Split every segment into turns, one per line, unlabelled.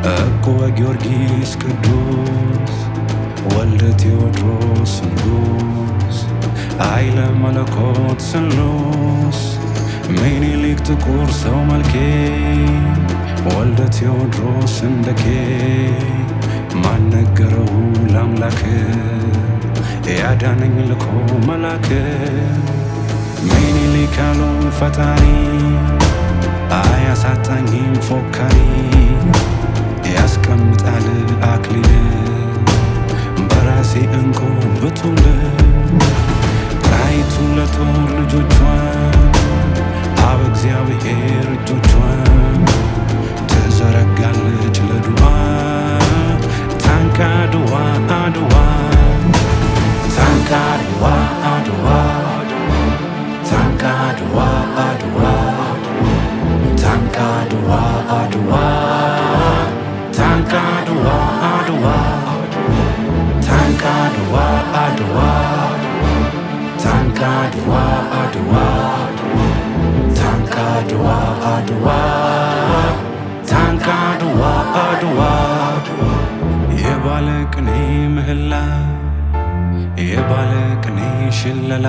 እቁበ ጊዮርጊስ ቅዱስ ወልደ ቴዎድሮስ ንጉስ ኃይለ መለኮት ስሉስ ምኒልክ ጥቁር ሰው መልኬ ወልደ ቴዎድሮስ እንደኬ ማን ነገረው ለአምላክ ያዳነኝ ልኮ መላክ ምኒልክ ያለውን ፈጣሪ አያሳጣኝም ፎካሪ ያስቀምጣል አክሊል በራሴ እንቁ ብቱል ጣይቱ ለጦር ልጆቿን አብ እግዚአብሔር እጆቿን ትዘረጋለች ለዱዓ ታንቃ አድዋ አድዋ ታንቃ አድዋ አድዋ ታንቃ አድዋ አድዋ ታንቃ አድዋ አድዋ ታንቃ አድዋ አድዋ ታንቃ አድዋ አድዋ ታንቃ አድዋ አድዋ ታንቃ አድዋ አድዋ ታንቃ አድዋ አድዋ የባለቅኔ ምህላ የባለቅኔ ሽለላ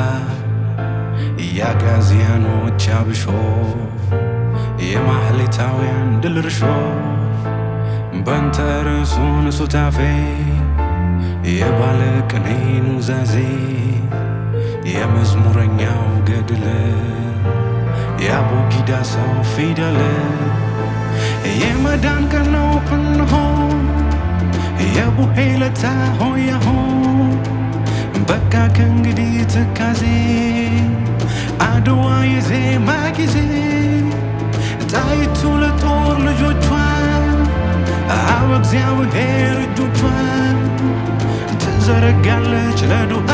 የአጋዚያኖች አብሾ የማህሌታውያን ድል እርሾ በንተ ርዕሱን ሱታፌ የባለቅኔ ኑዛዜ የመዝሙረኛው ገድል የአቡጊዳ ሰው ፊደል የመዳን ቀን ነው እንሆ የቡሄ ለታ ሆያሆ በቃ ከእንግዲህ ትካዜ አድዋ የዜማ ጊዜ ጣይቱ ለጦር ልጆቿን አብ እግዚአብሔር እጆቿን ትዘረጋለች ለዱዓ